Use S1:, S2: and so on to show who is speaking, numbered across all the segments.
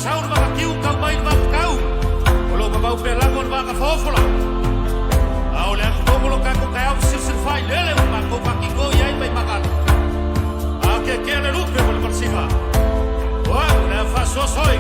S1: saun makakiu kau mai kau. Olo babau pelangon baka fofola. Au le aku tongolo kako kai au sirsin fai lele mako pakiko yai mai makan. Ake kele lupe wala persiva. Wah, le faso soi.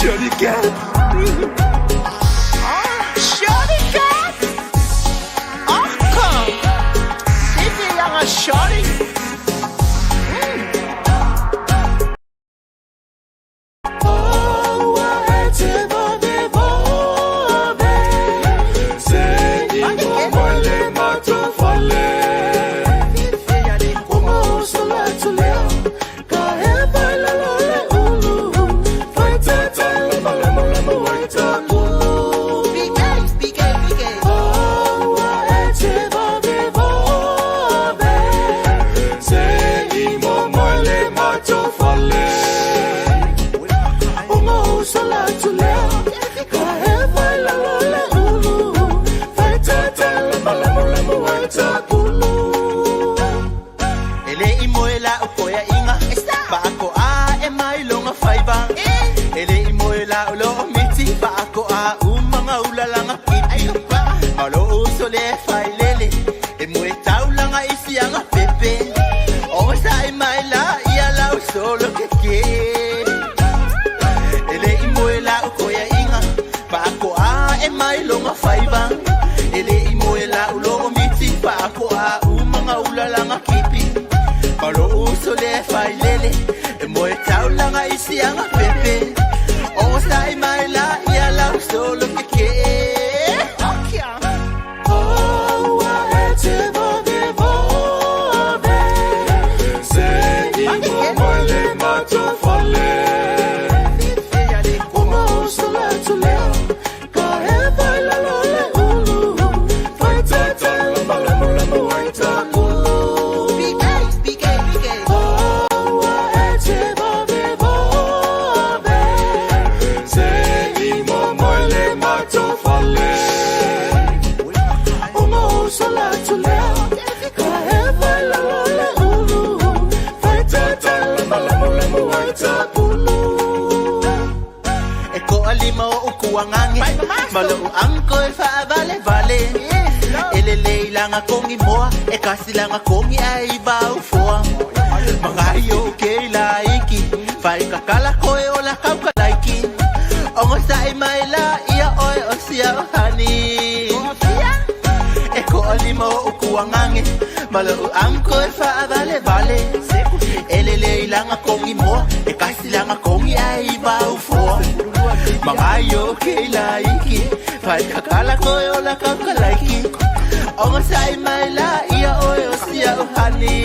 S2: Shorty cat.
S3: Shorty cat. Oh, come. This is young shorty.
S2: ke ele imoela ukoya inga pa ako e mai longa faiba ele imoela ulogo miti pa ako mga ulalanga kipi palo uso le failele moe taulanga isi anga pepe o sai mai la ia la solo ke Malo angko fa vale vale ele lang akong imo e kasi lang akong ai bao for mga yo kay laiki fai kakala ko e ola kau kalaiki ongo sai mai la ia oi o sia hani e ko alimo ukuangange malo angko fa vale vale ele lang akong imo e kasi lang akong ai bao for mga yo kay laiki fai kakala ko e ola kau kalaiki ongo sai mai la ia oi o sia hani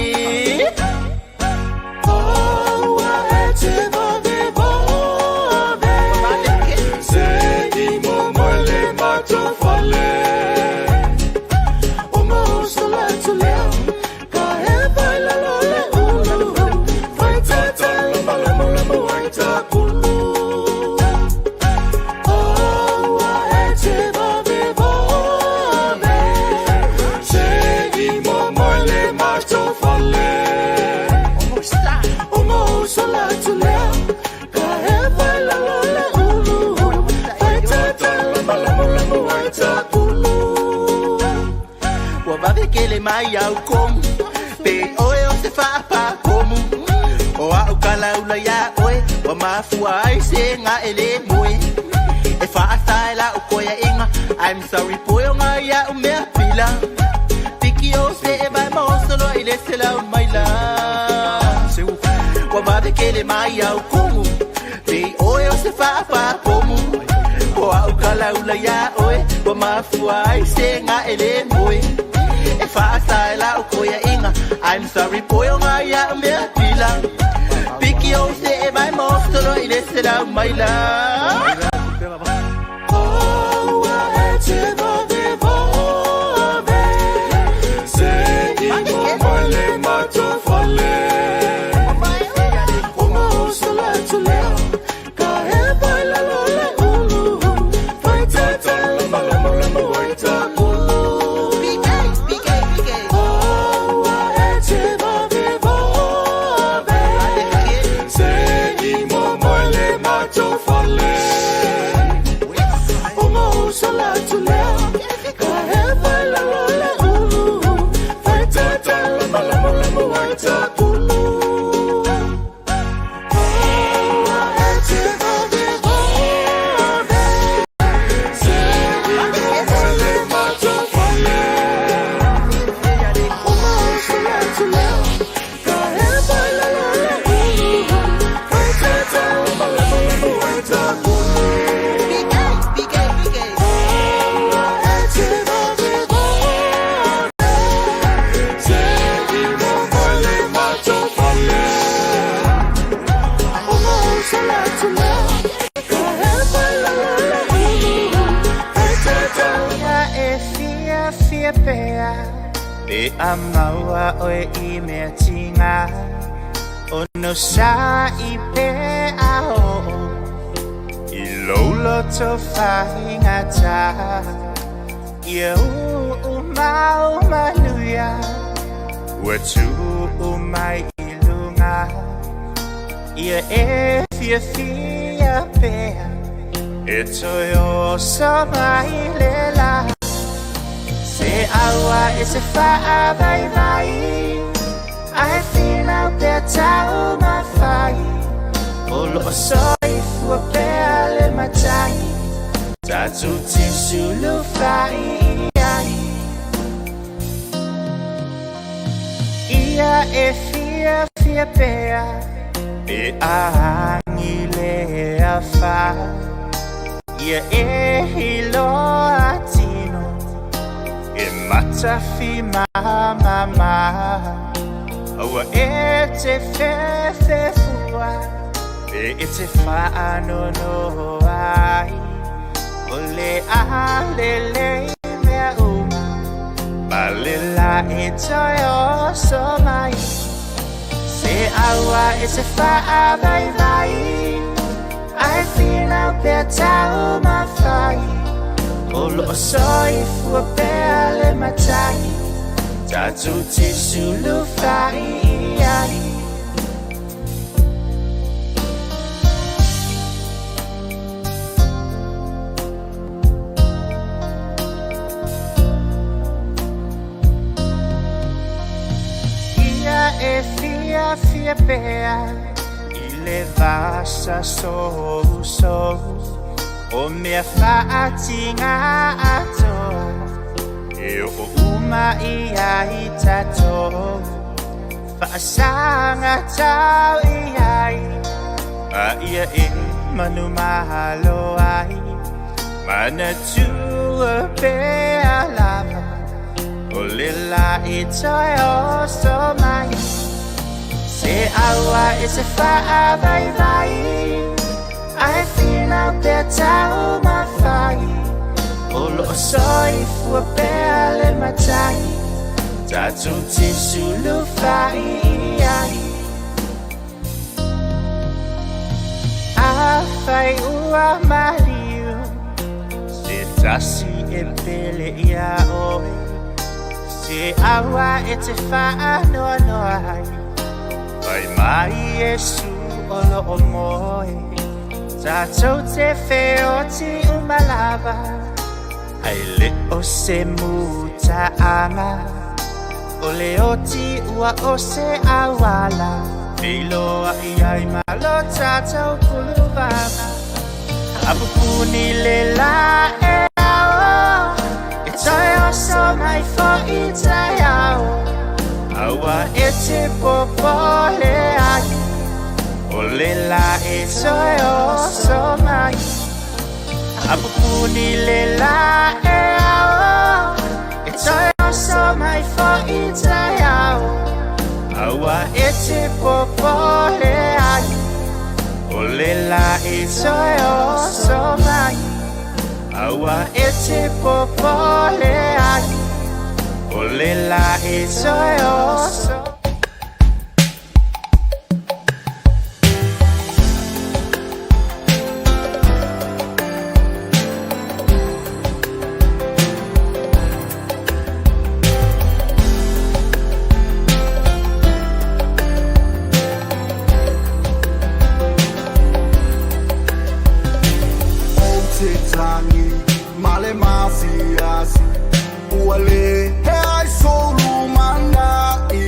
S2: mai au kom pe oe o se fa pa komu o au kala ula ya oe o mafua ai se nga ele moe e fa asala o koya inga I'm sorry po yo nga ya o mea pila tiki o se e vai mo solo ile se la o mai la se u wa ba de kele mai au komu pe oe o se fa pa komu o au kala ula ya oe o mafua ai se nga ele moe e fa asala o koya inga I'm sorry po yo nga ya mea pila piki o se e vai mostro ile se la mai la amawa oe I mea tinga ono sa I pe ao I lolo to whahinga ta Ia mau manuia Ua tu mai I lunga Ia fia fia pea E toyo sa mai lela Se awa e se faa vai vai Ai fina pe tau ma fai soi fua pele matai Tatu tisulu fai Ia e fia pea E angile a fa Ia e hilo atino E matafi mama Aua e te fe fua E te whaano no ai O le alele mea uma Ma le la e toi o so mai Se aua e te wha vai vai Ai whina pe tau ma whai O lo soi fua pea le matai Tatu te sulu whai ai E fia pea I le vasa so O mea whaatinga atoa E o uma I ai tato Whaasanga tau I ai A ia e manu mahalo ai Mana tua pea lava O le la I toi o so mai Se aua e se wha vai vai Ai whina pe tau ma whai O lo soi fua pea le matai Tatu te sulu whai ai A whai ua maliu Se tasi e pele ia oi Se aua e te wha noa noa ai Vai mai Yesu o lo o moe Tatou te wheo ti umalava Ai le o se muta anga O le o ti ua o se awala Eiloa I ai malo tatou kuluvana Apupuni le la e ao E toi o so mai fo I tai ao Aua e te popole ai O le la e toi o so mai Apupuni le la e ao E toi o so mai fo I tai ao Aua e te popole ai O le la e toi o so mai Aua e te popole ai O le la e toi o so Male mafias Uale Hai solu manai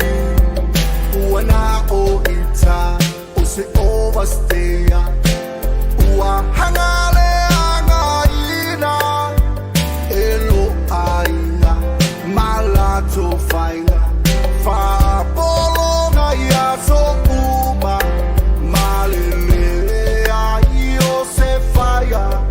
S2: Uana o ita Use oversteya Ua hangale angaina Elo aina Malato faina Fa polonga ya so uma Malele aio se faya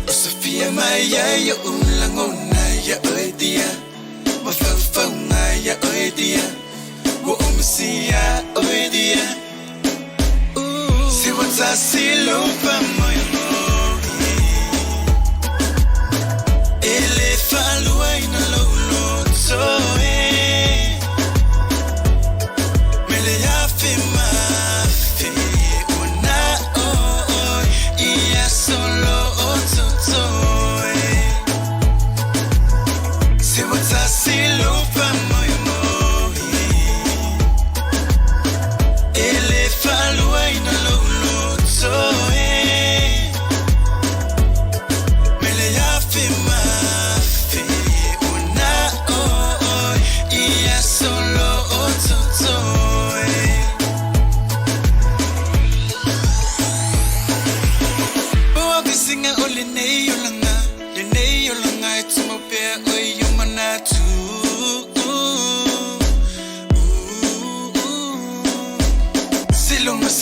S3: Sofia Maya ya umlangona ya oedia Wafafaunga ya oedia Wa umsia oedia Siwata silumpa moyo mohi Ele falua ina lolo toe Mele ya fima fi Una oi Ia solo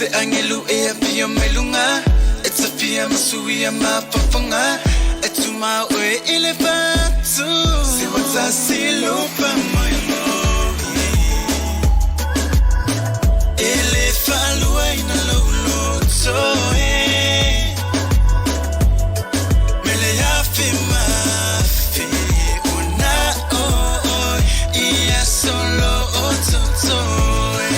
S3: Se angelu e pia melunga It's a pia masui ama papunga Etuma we elefatu Se wata silupa moyo mohi Elefalu wa ina lolo toe Mele ya fima fi Una oi Ia solo ototoe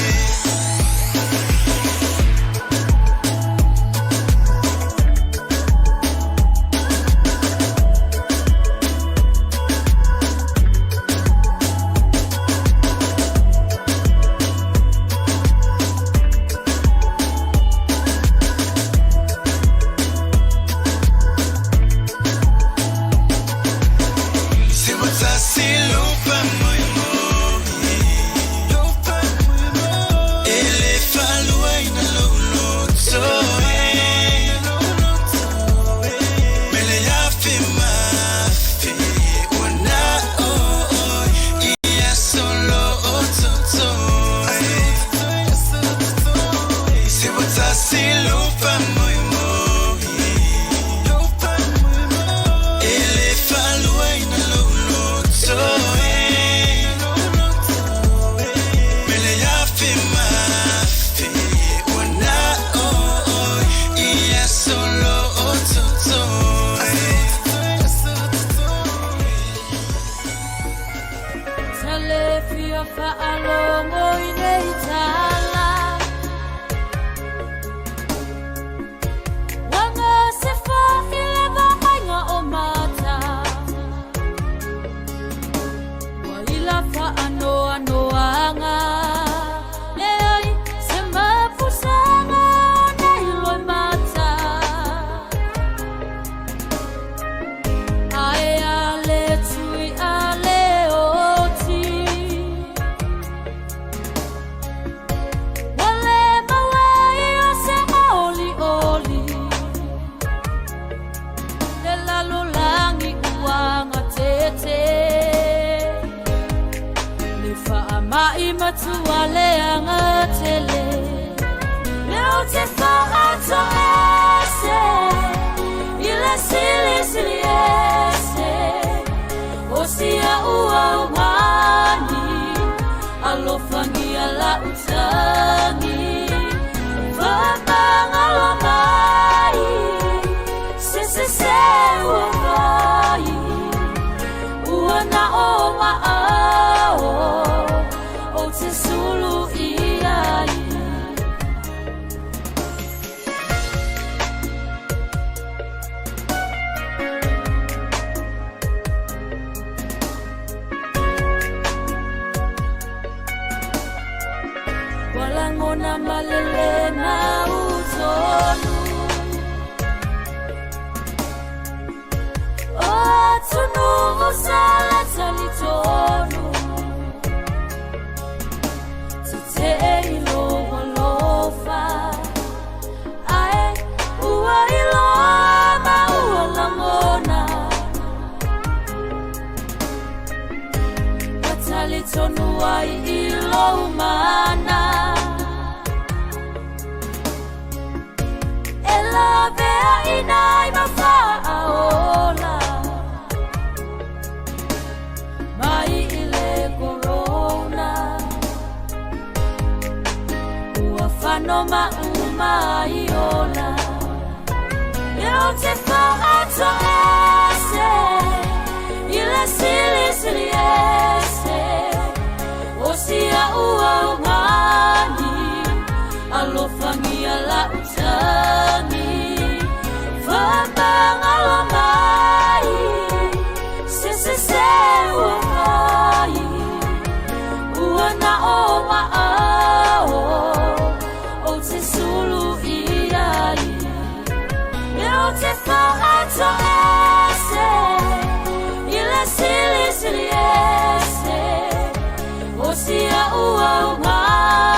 S4: Sulu walang ona malele na utonu o tunu usala talitonu tute ilo walofa ai ua ilo ma walang ona watalitonu ai ilo mana Vea inai mafaaola mai ile corona uafano maiola eu te faato ese ile sili ese osia ua ngani alofangia la utani Fambang alamai, se uangai, uana o maao, o te sulu iai. Eu te faato ese, ile sili ese, o sia uangai.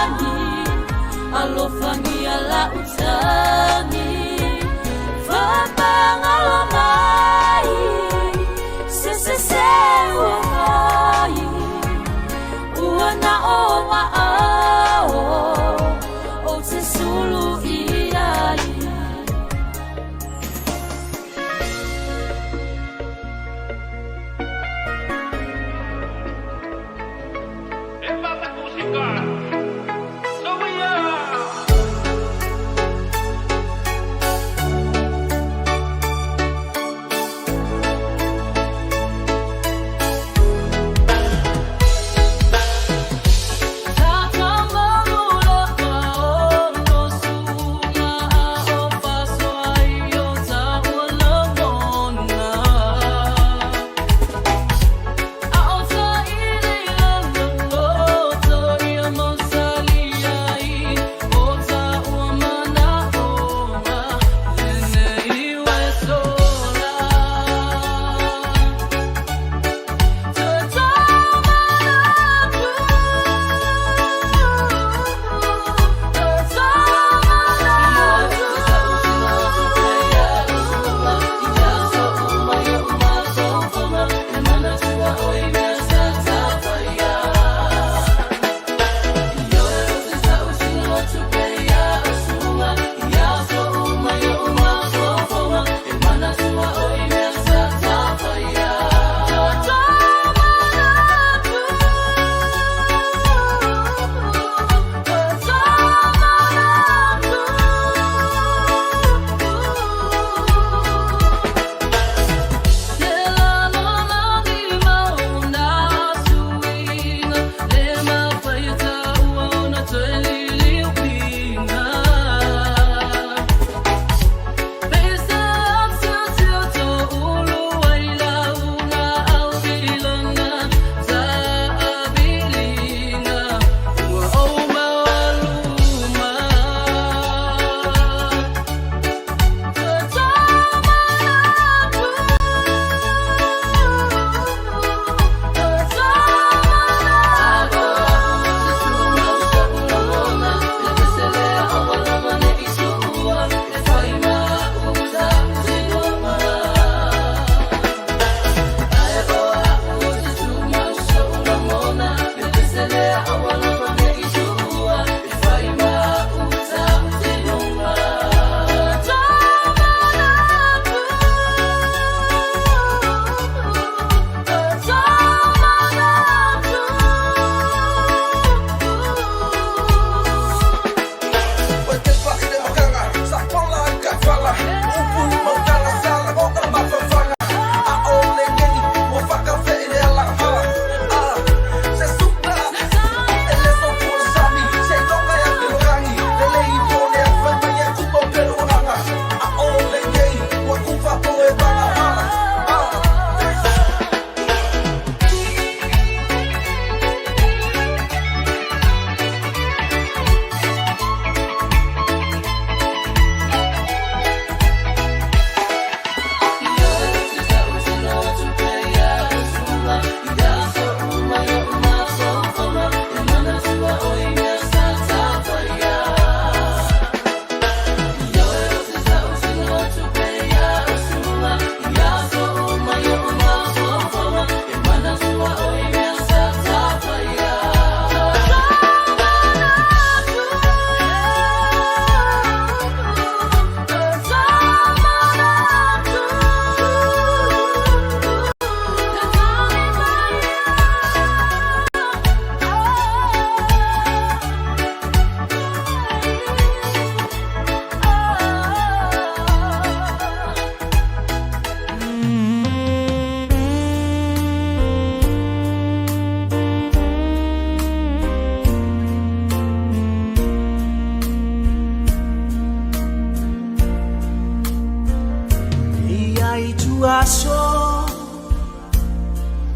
S2: so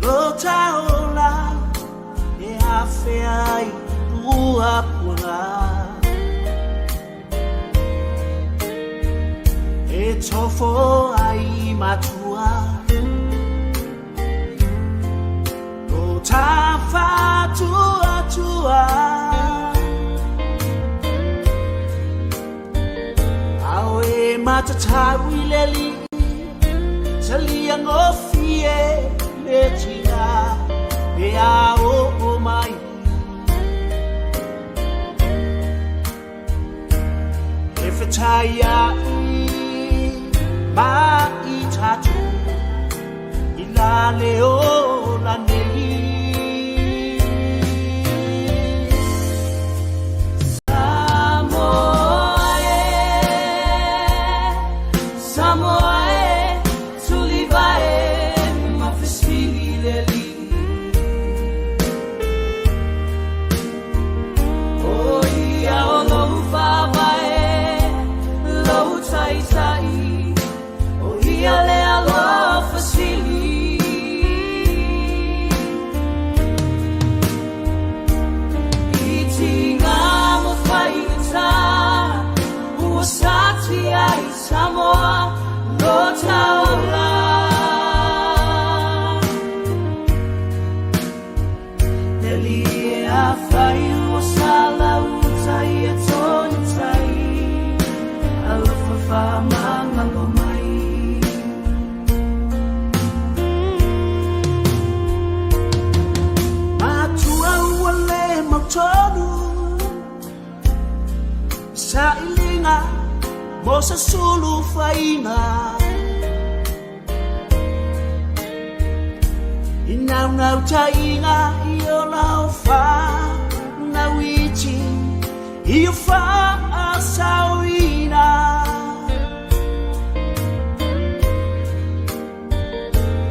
S2: Lotaola E hawhai Uapura E tofo ai matua Lotafa tua Awe matatawi leli Salia ngofie letina E ao o mai E whetaya Ma i tatu I la leo la nei Sa ilinga mo sa sulu fainga Inaw tainga iyo lau fa na wichi iyo fa asawina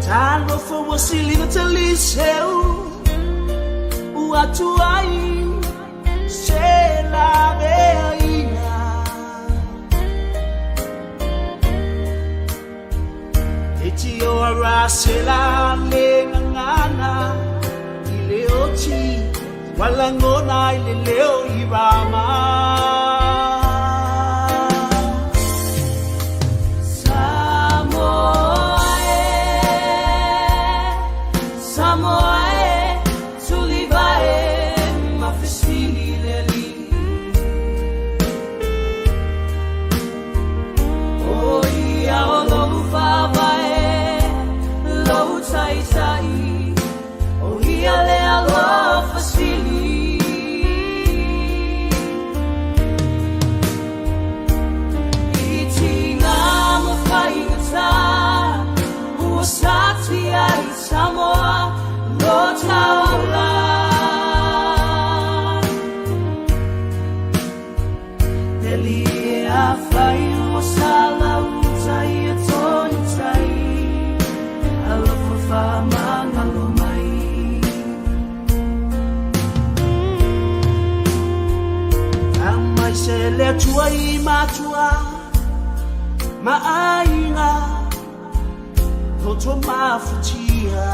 S2: Talo fo wasili na taliseu Uatuai se la veina Etio arasela lengana Ileoti walangona ileleo irama Le tuai matua Maainga Toto mafutia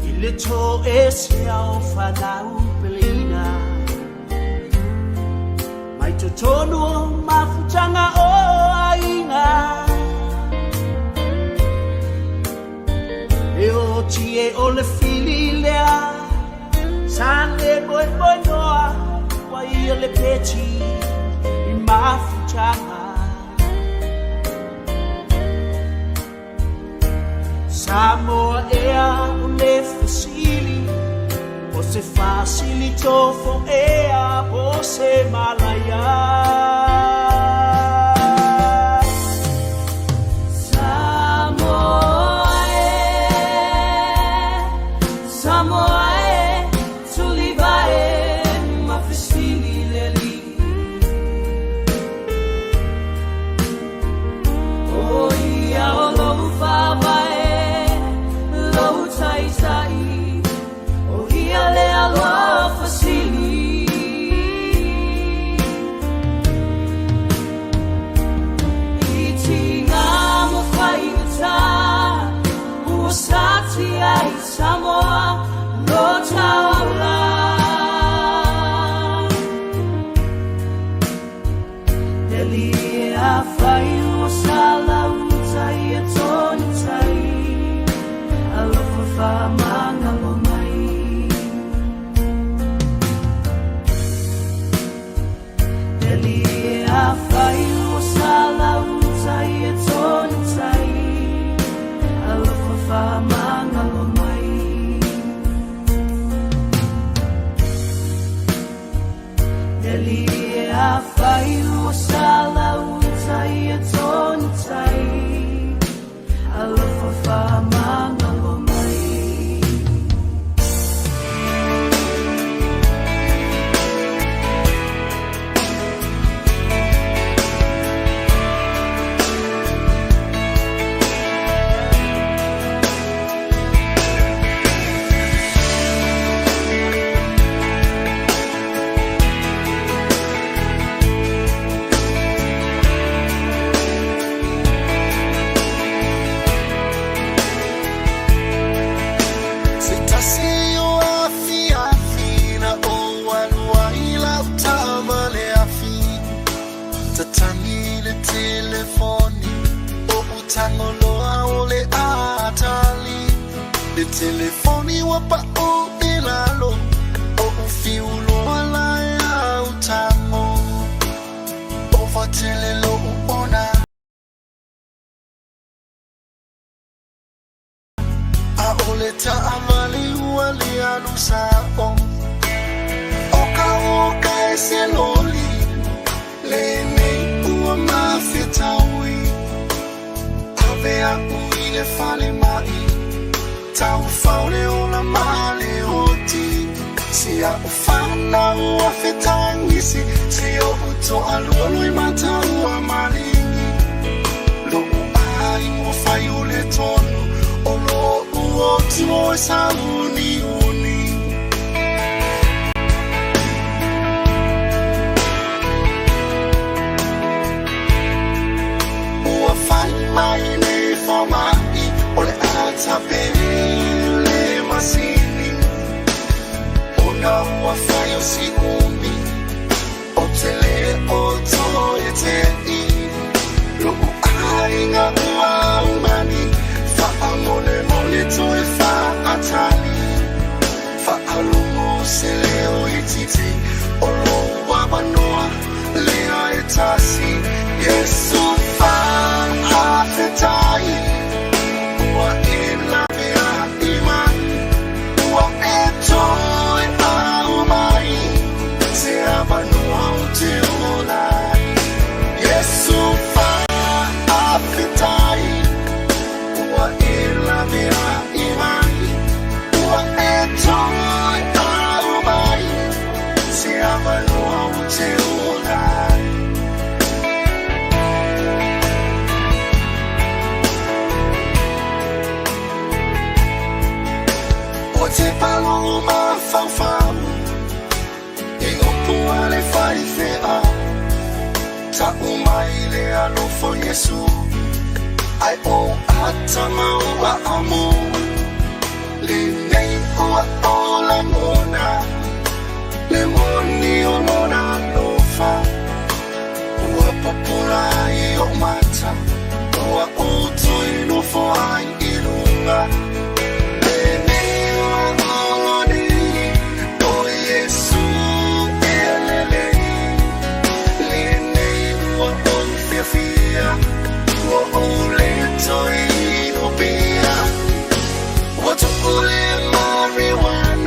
S2: Ile to ese au fanau pelina Mai totono mafutanga o ainga Eo tie o le fililea Sande boy noa Wa ia le peti I mafutanga Samoa ea o le fasili O se facilito fo ea o se malaya
S3: telefoni wapa o ilalo o fiulo ala ya utango o fatelelo ona a oleta amali wali alusao oka eseloli lene uwa mafetawi avea uile fale mai tau faule ona male oti sia ufana uafetangisi sio uto alolo imata ua malingi lo uai mofayule tonu olo uoti mo sauni uni uafai maine formai ole atapele masini ona uafayo si umi otele oto eteni lo uainga ua umani fa amone mone toe fa atali fa alumo seleo ititi olo wabanoa lea etasi Yesu fa afetai ua inlavea imani ua etoe aumai se abanoa uteolai Yesu fa afetai ua inlavea imani ua etoe aumai se abanoa uteolai Te paloma fau Ingo puale fai fea Ta umaile alofo Yesu Ai o atama ua amo Le nei ua o la mona Le moni o mona lofa Ua papura I o mata Ua uto I lofo ai ilunga What to pull in marijuana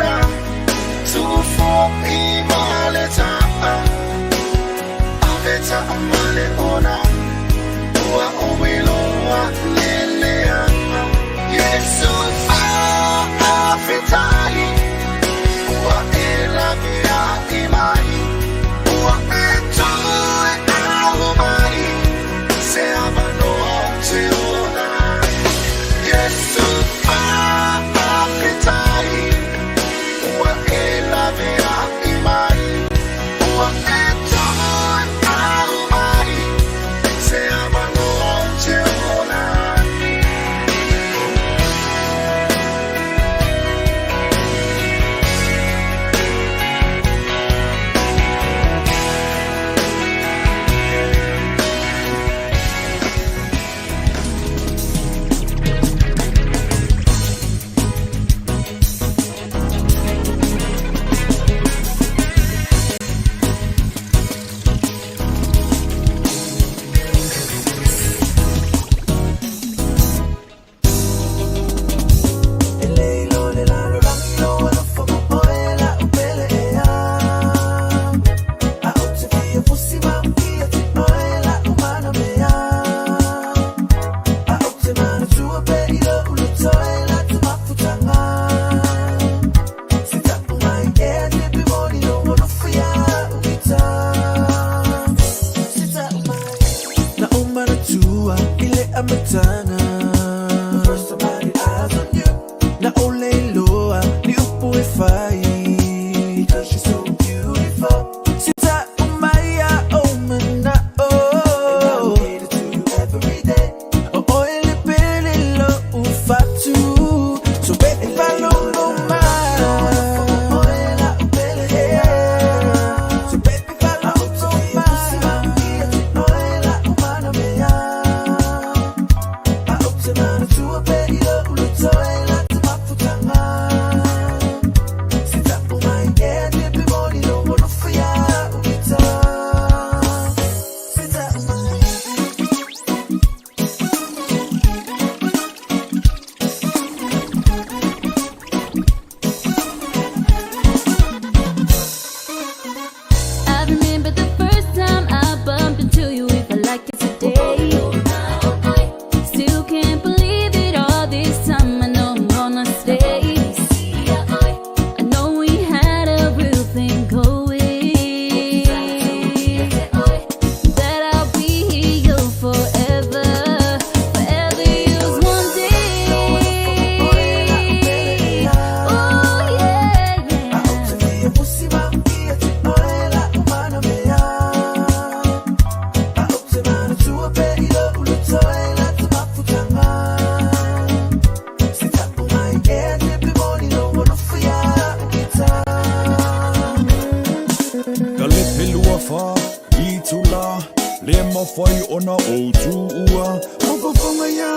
S5: fai ona o tua. Mawhawhanga ya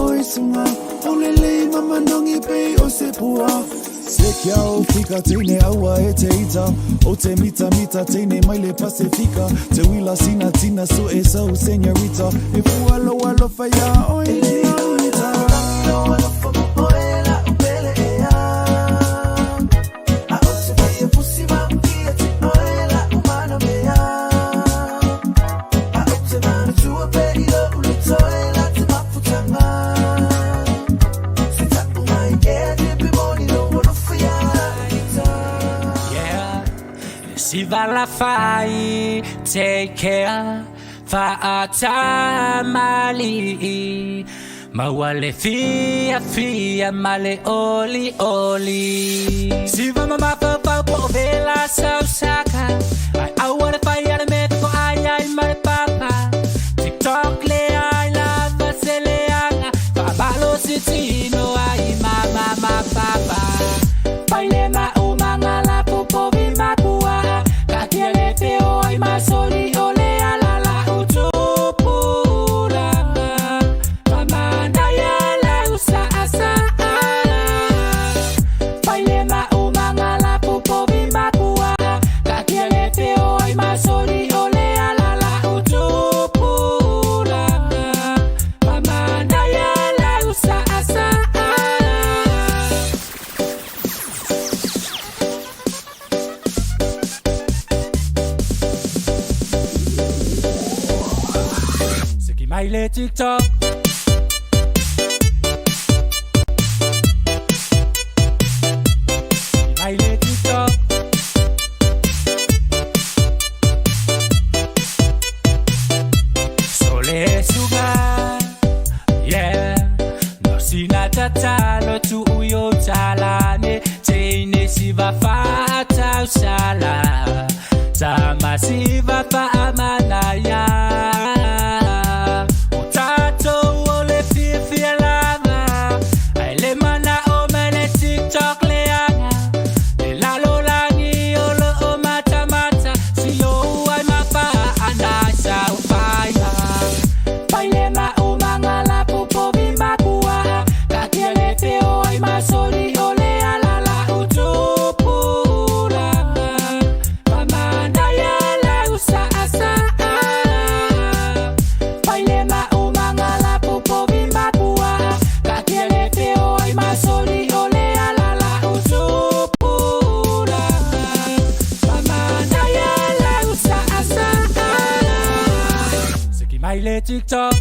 S5: oi sunga. Olele mama nongi pei o se pua. Se kia o fika teine aua e te ita. O te mita teine maile pasifika. Te wila sina tina so e sau senyorita. E fua loa lofa ya oi senyorita. Loa lofa moe la upele e a. A o te fia pusi mamkia te oe la umana mea. A o te manu tua pe ilo ulu toe la te maputanga. Se tapu mai kea te bimoni loa lofa ya ita.
S6: Yeah, si va la fai, take care. Fa'ata mali mawale fia male oli si va mama pa po vela sausaka I wanna fire me for I my papa TikTok le I love seleanga fa balo sitino ai mama papa baile ma umanga la popo vi makua ka tiene feo ai ma soli ole Maile TikTok Maile TikTok Sole suga Yeah No sina tatalo tu uyo talane Teine si va fata usala Sama si va fa amanaya Maile TikTok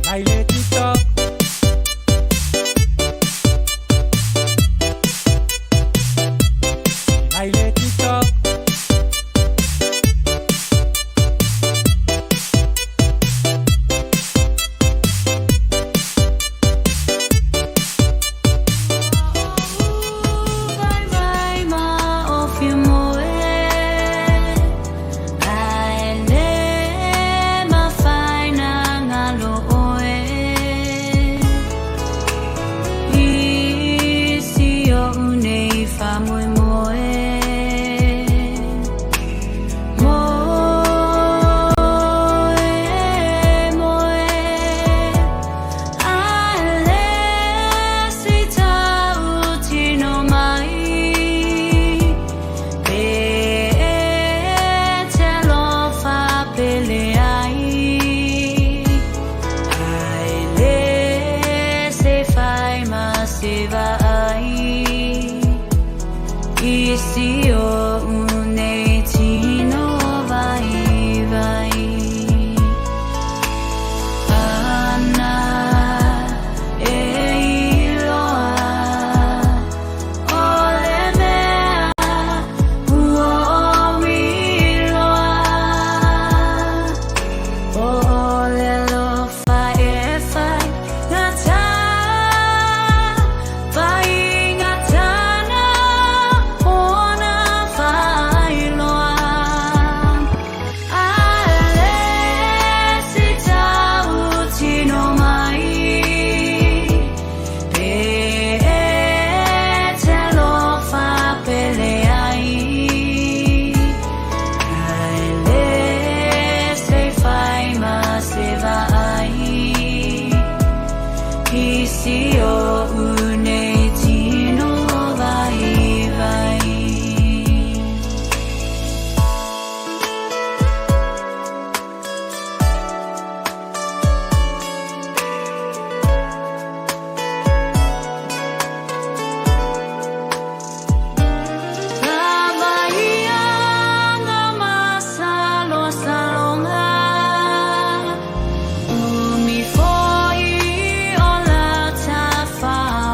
S6: Maile TikTok Maile TikTok
S4: Isi o une tino vai vai. Far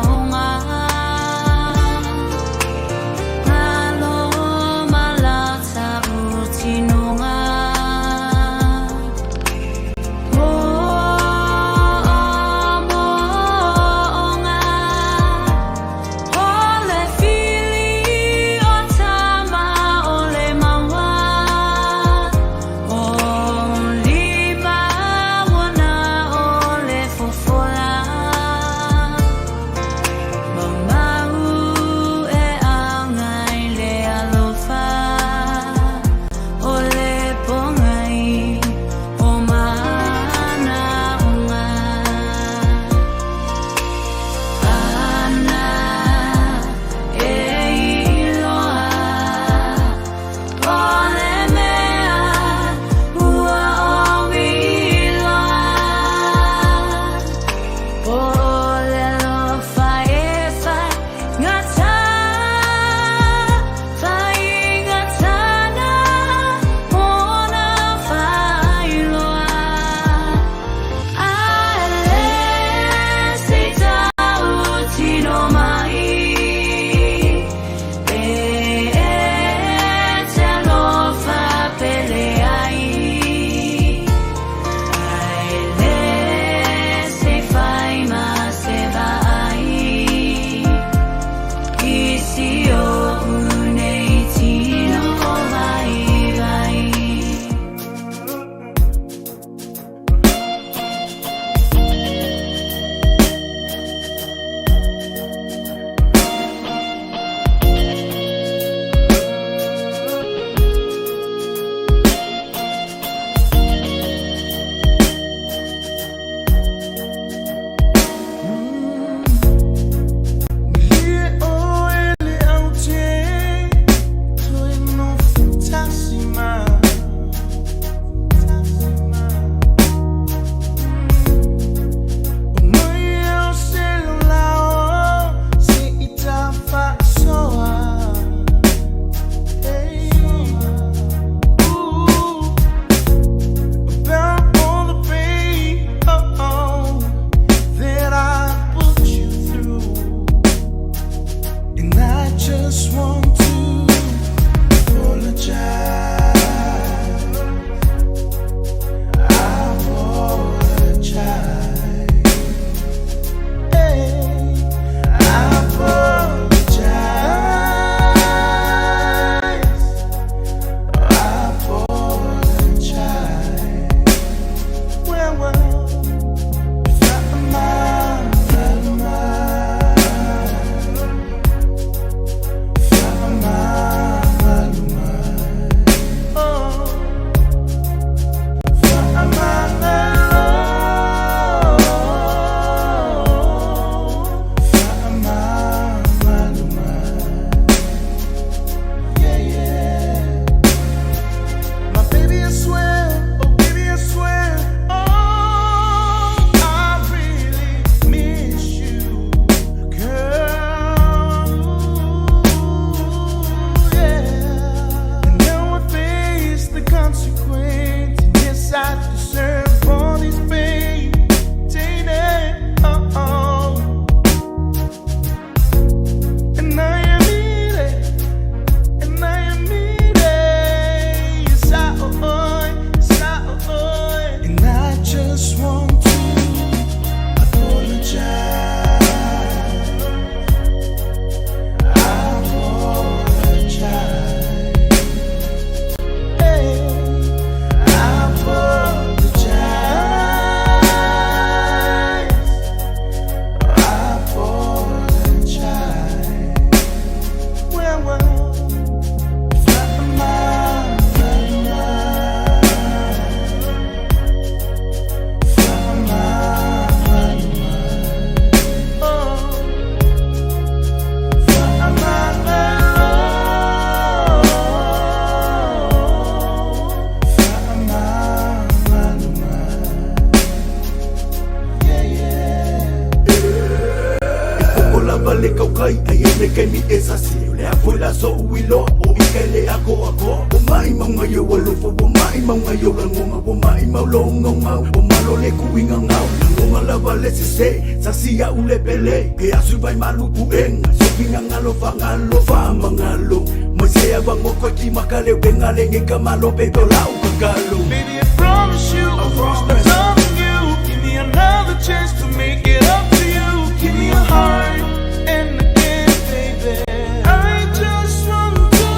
S5: le kaukai ai ene kai mi esasi le apoila so uilo o ikele ako o mai maunga yo walofo o mai maunga yo ngonga o mai maulo ngonga o malo le kuinga ngau ngonga lava le se sasia ule pele ke asu vai maluku enga so pinga ngalo fa mangalo Masaya bang mo ko ki makale bengale ngi kamalo pe to lau kagalo.
S7: Baby, I promise you, I'll stop loving you. Give me another chance to make it up to you. Give me a heart and again, baby. I just want to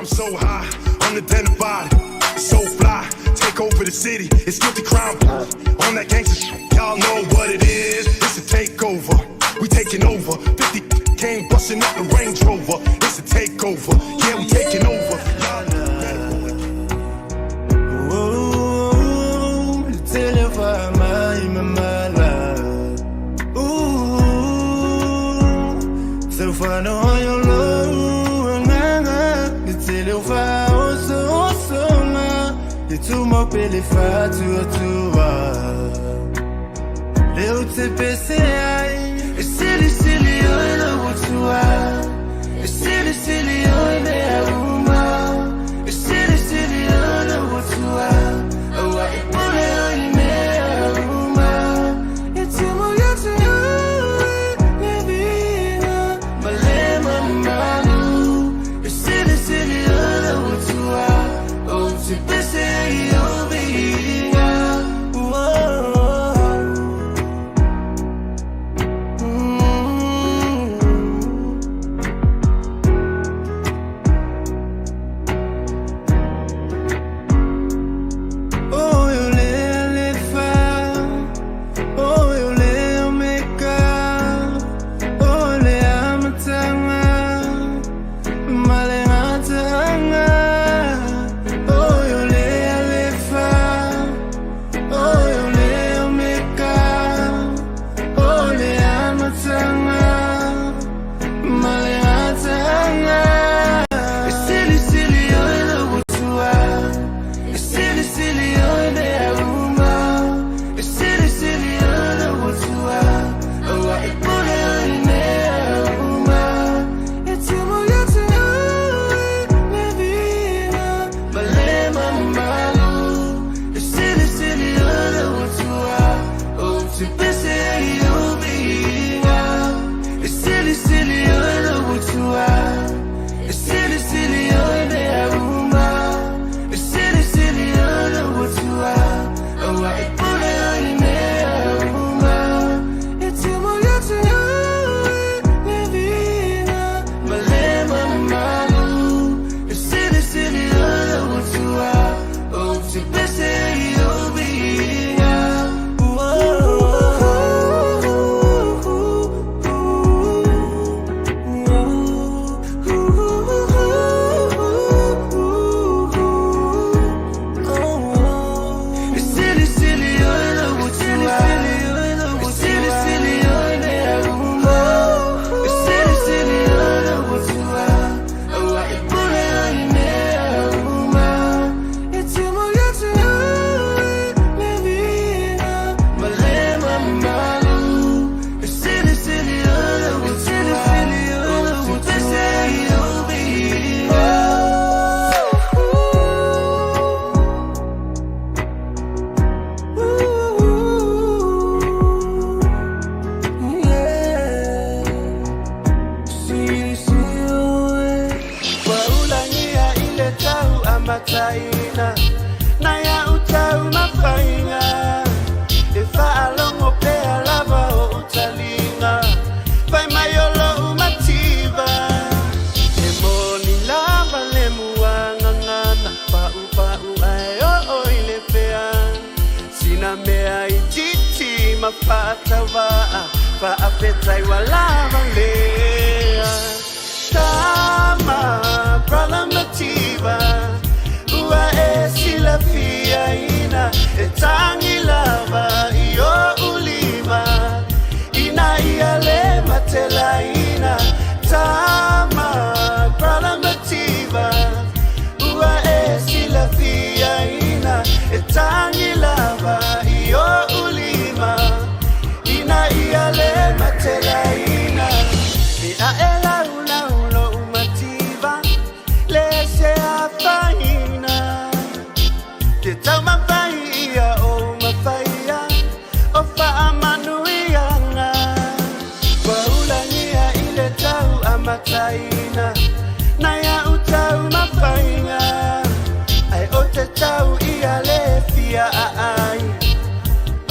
S8: so high, unidentified, so fly, take over the city, it's guilty crime. On that gangster shit, y'all know what it is, it's a takeover, we taking over, 50 came busting up the Range Rover, it's a takeover, yeah we taking over.
S3: Ooh, tell you for my love. Ooh, so far no your love. Tu m'appelles Fatou Toua Leo te PCI Silly silly oi la wutua Silly silly oi me auma Silly silly oi la wutua Awa ipole oi me auma Yatumo yatu me vina Malema malu Silly silly oi la wutua Oh te PCI Silly, silly,
S2: ina na ya utau mafainga e whaalongo pea lava o utalinga vai maiolo umatiba e moni lava le muanga ngana pau ai o oile pea sina mea I titi mapata waa pa apetai wa lava lea Tama pralamativa Ua e sila fia ina E tangi lava Io ulima Ina ia le matela ina Tama pralamativa Ua e sila fia ina E tangi lava Io ulima Ina ia le matela ina Ina e tau mawhaia o mawhaia o whaamanuianga Waulangia I le tau amataina na ia utau mawhainga ai o te tau ia le fia ai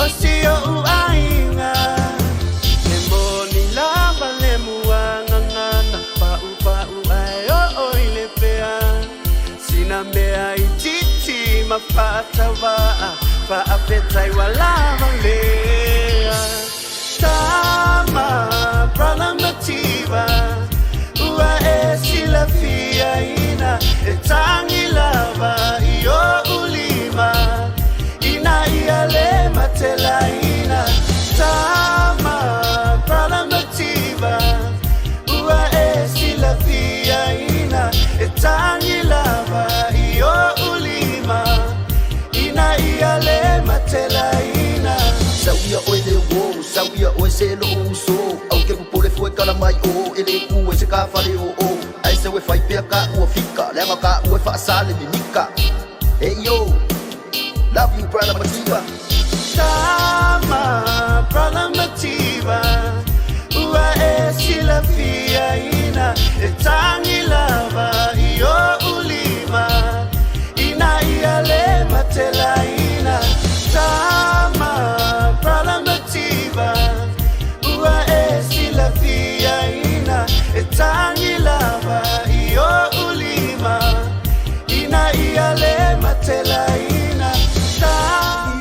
S2: o si o uainga le moni lava le muanga ngana pau ai o oile pea sina mea I mapata waa pa apetai wa lava lea Tama pralamativa Ua e sila fia ina E tangi lava Io ulima Ina ia le matela ina Tama pralamativa Ua e sila fia ina E tangi lava Io ulima Ina ia le matela ina
S9: Sauia oe le wo, sauia oe se lo uso Au ke kupole fue kala mai o Ele ku e se ka fale o o Ai se we fai pia ka ua fika Lenga ka ue fa asale ni nika Hey yo, love you brother Mativa
S2: Tama pralamativa Ua e sila fia ina E tangi lava Io ulima Ina ia le matela ina Tama pralamativa Ua e sila fia ina E tangi lava Io ulima Ina ia le matela ina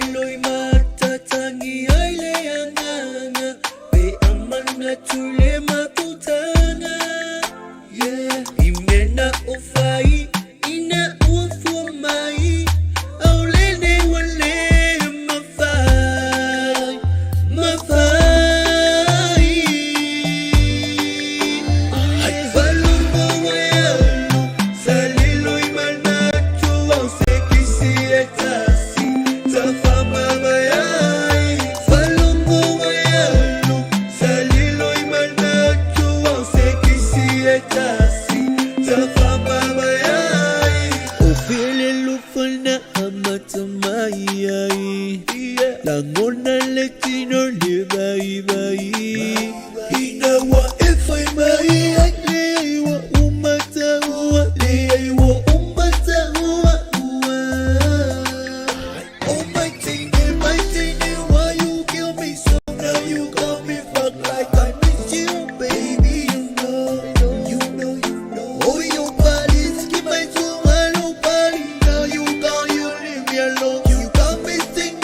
S10: Iloi mata tangi ai le anganga Pe amana tule makutana Yeah, imena ufai Ina ufu mai Aulene wale mafai Mafai Ai falumbo weano Salilo imanatu Au sekisi etasi Tafama mayai Falumbo weano Salilo imanatu Au sekisi etasi Tafama mayai Ofele lufana amatamai Langona letino ne bai bai Ina wa efai mai Le wa umata ua Le wa umata ua Oh my tini, why you kill me so now you got me fucked like I miss you baby You know Oh your body's keep my soul hello body Now you gone you leave me alone You got me singing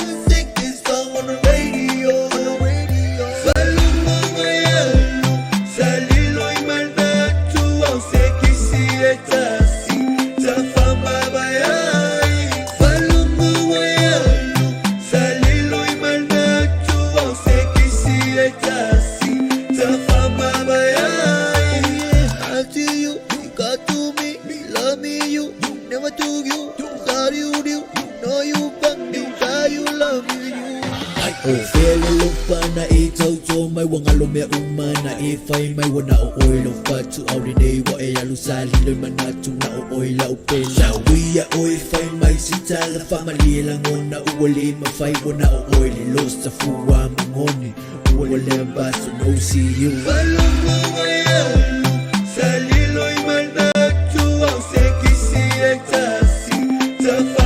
S10: this song on the radio Falumbo mayalo Salilo imanatu Au sekisi etasi Tafama bayai Falumbo mayalo Salilo imanatu Au sekisi etasi Tafama bayai After you got to me love me you never took you thought you knew know you but you thought you love you Ofele lupana e tauto mai wangalo mea umana e fai mai wana o oilo fatu auri nei wa e alu sali loi manatu na o oila upela Wia oi fai mai sitala famali la ngona uwale ma fai wana o oili losta fuwa mangoni uwale ambaso no see you Falumbo mayalo Salilo imanatu au sekisi etasi Tafa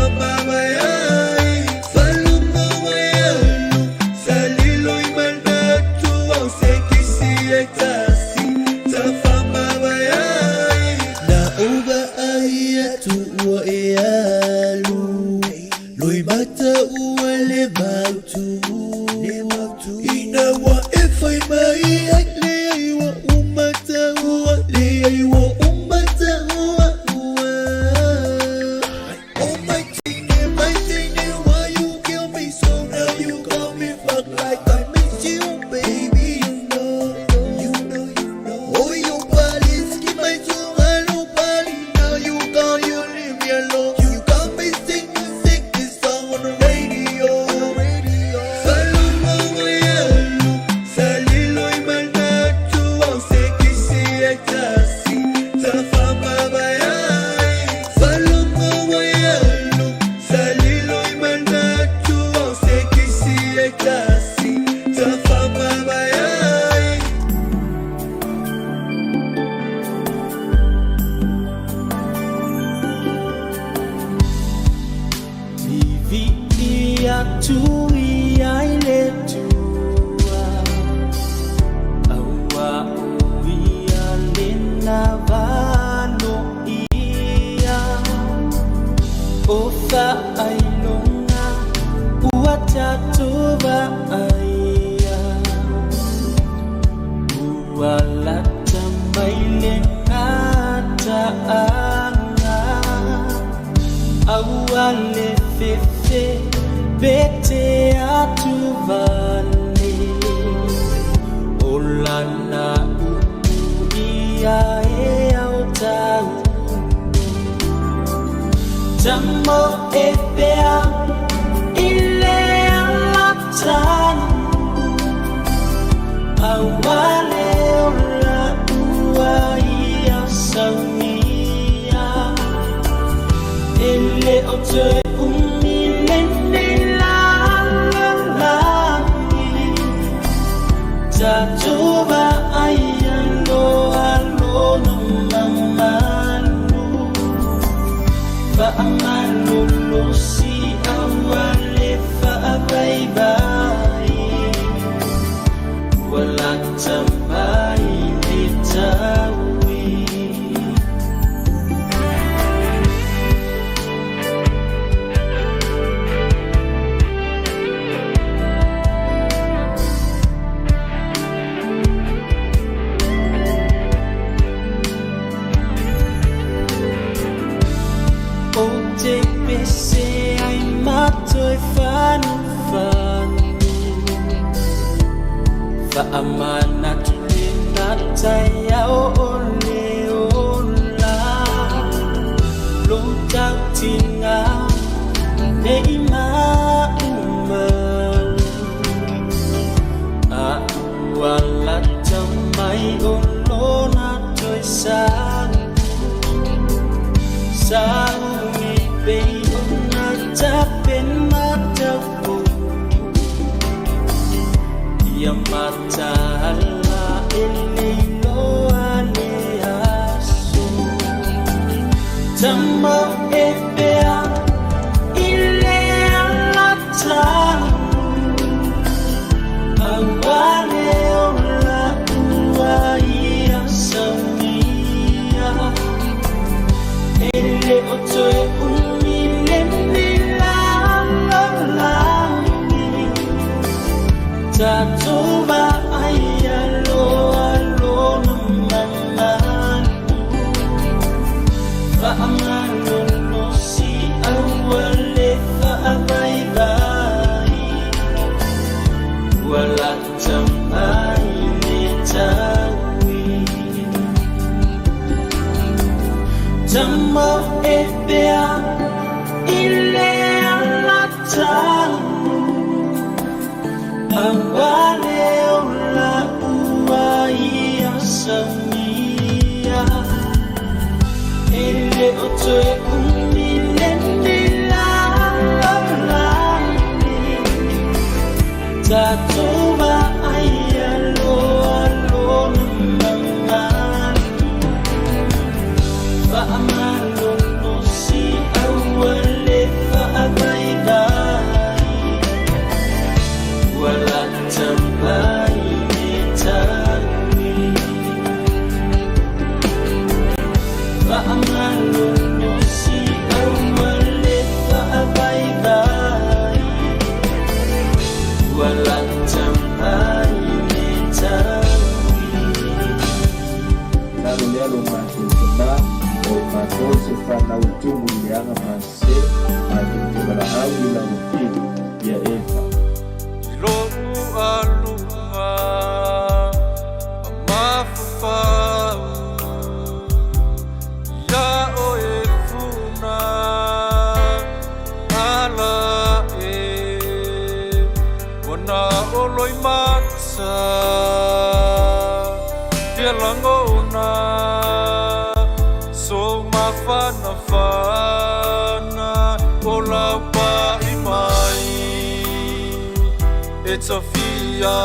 S10: فأمان النص أول
S7: Sophia,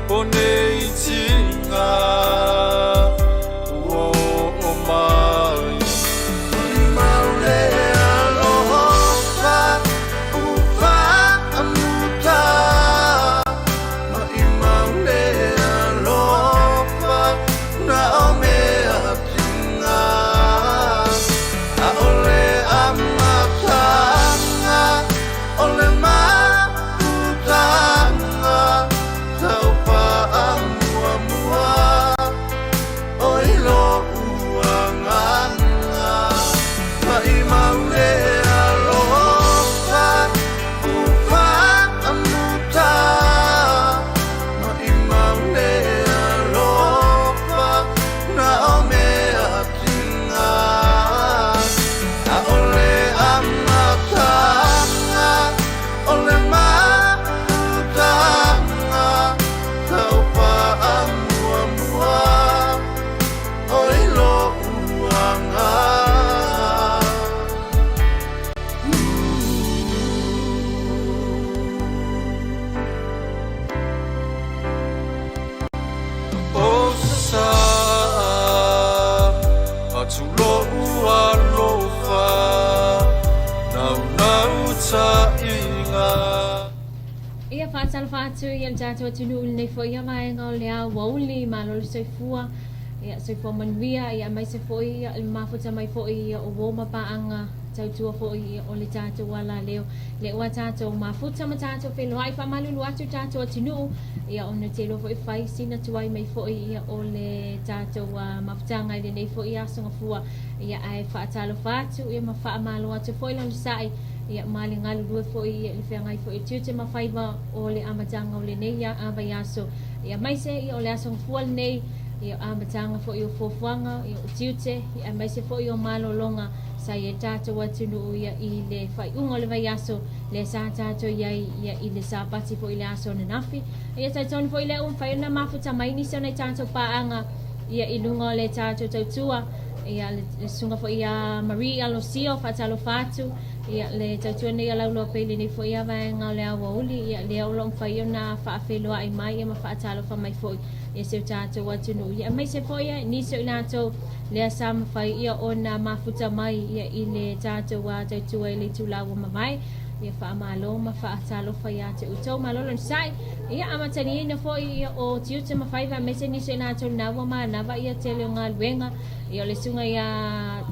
S7: Oneitinga, my Maule Aloha, Upa Amuta, Maule Aloha, Naome Atinga, Aole Amatanga, Ole
S11: Salvatu yang jatuh tunu ulne fo ia mai ngau lea wauli malo soifua ia soifua manvia ia mai sefo ia mafuta mai fo ia o woma paanga tautua fo ia o le jatuh wala leo le wa jatuh mafuta ma jatuh felo ai fa malu atu jatuh tunu ia ona telo fo fai sina tuai mai fo ia o le jatuh mafuta ngai le nei fo ia songa fua ia ai fa talo fatu ia ma fa malo atu fo ila sai ia mali ngalu dua fo ia le fengai fo tute ma faiva o le amatanga o le nei ia ava yaso ia mai se ia o le aso fual nei ia amatanga fo ia fofuanga ia tute ia mai se fo ia malo longa sa ia tato watunu ia i le fai unga le yaso le sa tato ia i le sa pati fo ile aso na nafi ia taton fo ile fai na mafuta mai ni sona tato paanga ia ilunga le tato tautua ia le sunga fo ia Maria Lucio fatalo fatu ia le tatuane ia laulo pele ni fo ia vai nga le auli ia le olong fai ona fa felo ai mai ia ma fa talo fa mai fo ia se tato watunu ia mai se fo ia ni so inato le sam fai ia ona mafuta mai ia i le tato wa tatu ile tulawa mai ia fa malo ma fa talo fa ia te uto malo lon sai ia amatani na fo ia o tiuta ma fai va mese ni so inato na wa ma na va ia tele nga wenga ia le sunga ia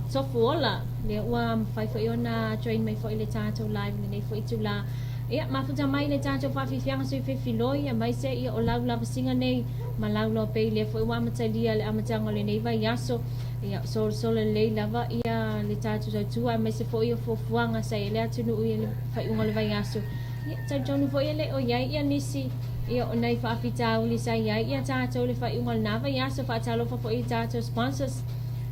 S11: sofola le wa fai fo ona train mai fo ile tato live ni fo itula ia mafuta mai le tato fa fi fianga so fi filoi ia mai se ia o Lavasiga nei ma laulo pe le fo wa matalia le amatanga le nei va yaso ia so le lava ia le tato tua mai se fo ia fo fuanga sai le atunu ia fai unga le va yaso ia tato fo ia le o ia nisi ia o nei fa fita uli sai ia tato le fai unga na va yaso fa talo fo ia tato sponsors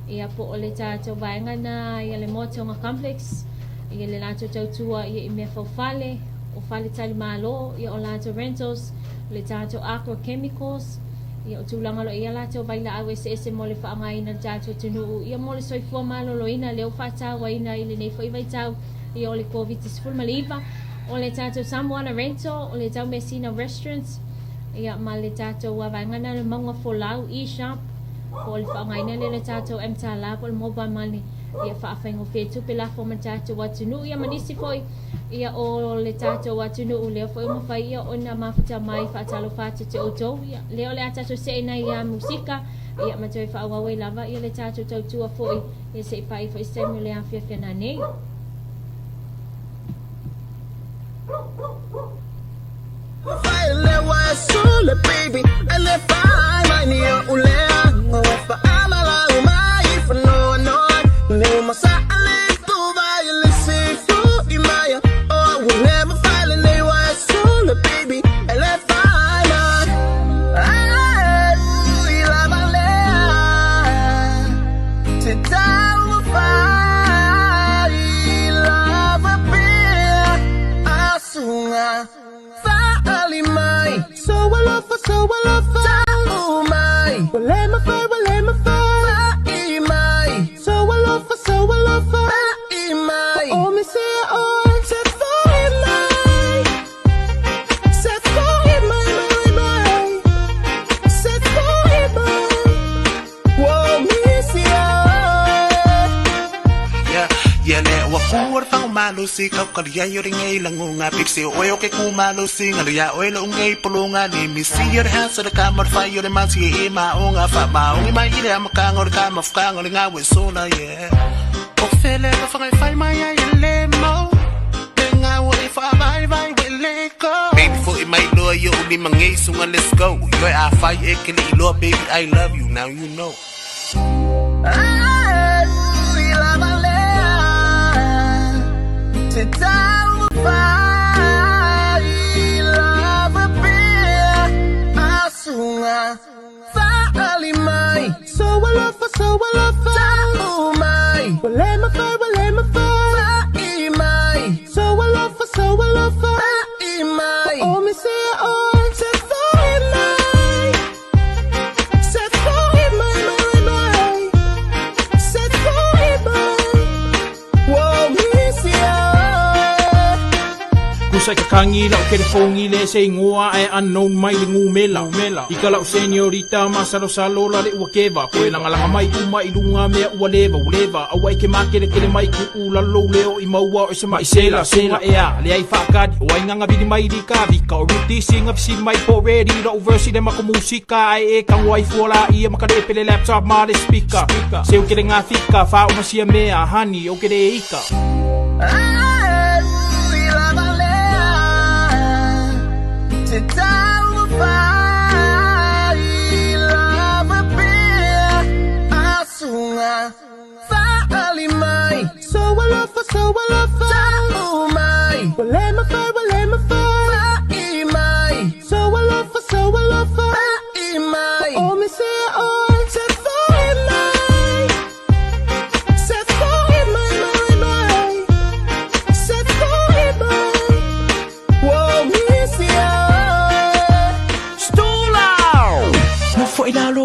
S11: ia po ole tato vaenga na ia le motonga complex ia le lato tautua ia i mea fale o fale tali malo ia o lato rentals le tato aqua chemicals ia o tulanga lo ia lato baila awe se mole fa ngai na tato tunu ia mole soifua malo lo ina leo fata wa ina ile nei foi vai tau ia ole covid is full maliva o le tato Samoana rental o le tau Messina restaurants ia ma le tato wa vaenga na le manga folau e shop Paul fa ngai na le tato mtala pol mobile money ia fa faingo fetu pela fo tato watunu ia manisi foi ia o le tato watunu le foi mo fai ia ona mafuta mai fa talo fa te oto ia le ole tato se na ia musika ia matoi fa wa lava ia le tato tau foi ia se pai foi semi le afia fena nei
S10: File was solo baby and if I my near ulea no fa amala mai for no no masa ale tu vai
S2: makuar pang umalo si Kaukalya ring ay langunga Pipsi oyo ke kumalo si Ngalaya oy la ungay pulunga Ni misi your hands sa kamar fayo de man si ima unga fa maong ima ire makangor ka mafkangor nga wesona yeah O fele ka fangay fay maya yelemo Nga wo if I vai wele ko Baby for it my lo yo uli mangay sunga let's go Yo I fight ekili ilo baby I love you now you know
S6: Kusay kakangi lau kere fongi le se ngoa e unknown mai le ngumela Ika lau senyorita masalo-salo la le uakeva Koe langalanga mai uma ilunga mea ualeva Awai ke makere kere mai ku ulalo leo i maua o se mai sela ea Le ai whakadi o ai nganga bidi mai di ka Vika o ruti singa pisi mai po ready La uversi le mako musika ai e kang wai fuala ia makare pele laptop ma le speaker Se o kere ngā fika wha umasia mea hani o kere ika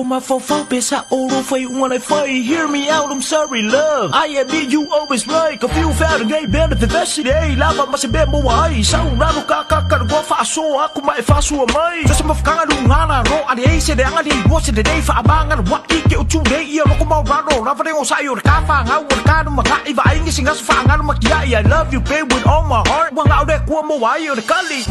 S12: My phone pesa oro fai when I fight. Hear me out, I'm sorry, love. I admit you always right. If you found a gay band of the yesterday, lava mas bem boa aí. Sound raro kaka go faso aku mai faso mai. Just some kanga lungana ro adi ei se de anga di watch the day fa abangan wa ike utu de ia lo ko mau raro. Lava de o sayo ka fa nga wa ka no maka iva ai singa fa nga no makia. I love you babe with all my heart. Wa nga de ko mo wa yo de kali.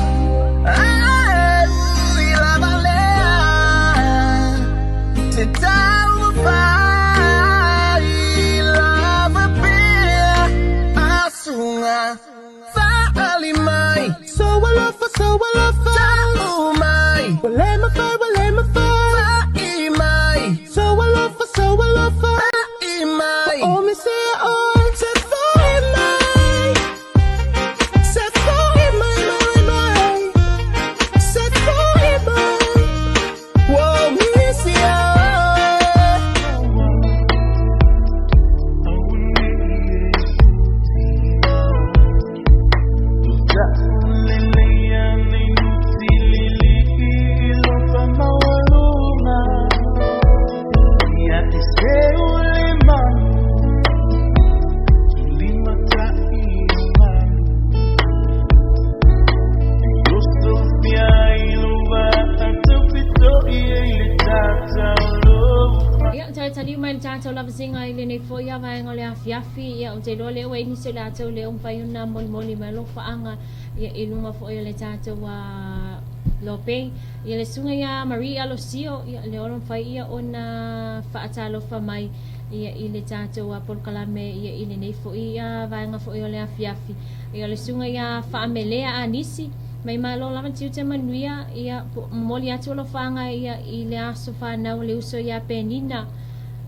S11: Lavasiga Ma Le Loabay vai ngole afiafi ia o te lole o ini se la tau le on pai una moli mai lo faanga ia ilunga fo ia le tata wa lope ia le sunga ia Maria Lucio ia le on fai ia ona faatalo fa mai ia ile tata wa por kalame ia ile nei fo ia vai nga fo ia le afiafi ia le sunga ia fa amelea anisi mai malo lama tiu te manuia ia moli atu lo faanga ia ile aso fa na le uso ia penina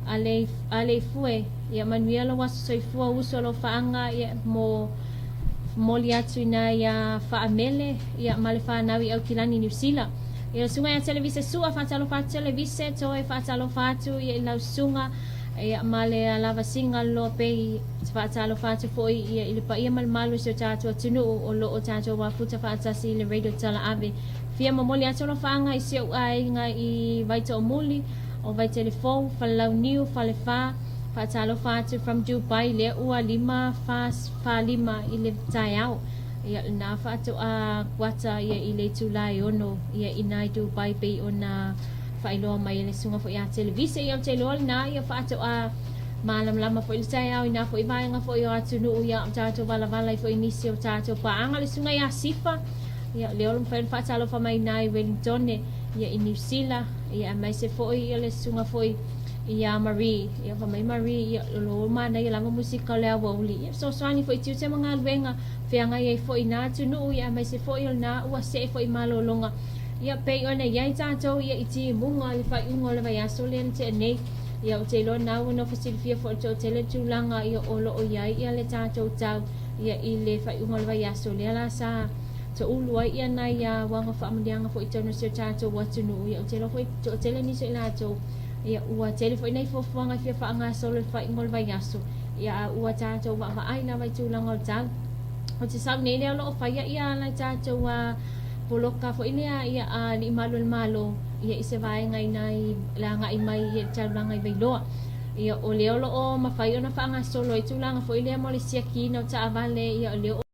S11: ale fue ia manuia lo waso soi fua uso lo faanga ia mo atu ina ia faamele ia male whanawi au kilani New Zealand ia sunga ia televise sua whatalo wha televise toe whatalo whatu ia ilau sunga ia male Lavasiga Ma Le Loabay whatalo whatu foi ia ilipa ia malmalu so tātua tunu o lo o tātua wafuta whaatasi le radio tala ave fia mamoli atu lo faanga i seo ai nga i vaita o muli o vai telefone falau niu falefa fatalo fatu from Dubai le ua lima fa lima ile taiao ia na fatu a kwata ia ile tulai ono ia inai Dubai pe ona failo mai le sunga fo ia televise ia telol na ia fatu a malam lama fo saya au ina fo ibai nga fo yo atunu ya tato vala vala fo inisio tato paanga le sungai asifa ya le olum fen fa talo fa mai nai Wellington ya in New Zealand ya mai se fo ya le sunga fo ya Marie ya fa mai Marie ya lo mana ya lama musika le awoli so swani fo tiu se mga wenga fe nga ye fo ina tunu ya mai se fo yo na wa se fo imalolonga ya pe ona ya tato ya iti munga le fa ungo le ya so len te nei ya o te lo na no fasilifia fo to tele tulanga ya olo o ya ya le tato tau ya I le fa ungol wa ya so le la sa to ulua ya na ya wanga fa amdianga fo ito no se tato wa tunu ya o te lo fo to tele ni se la to ya ua tele fo nei fo fanga fia fa anga so le fa ungol wa ya so ya ua tato wa ai na wa tulanga tau o te sa nei le lo fa ya la tato wa poloka fo inia ya ni malo ia ise vai ngai nai la ngai mai ia tau la ngai veiloa ia o leo lo o mafai ona fa nga solo i tulanga fo ile mo le siaki no ta avale ia o leo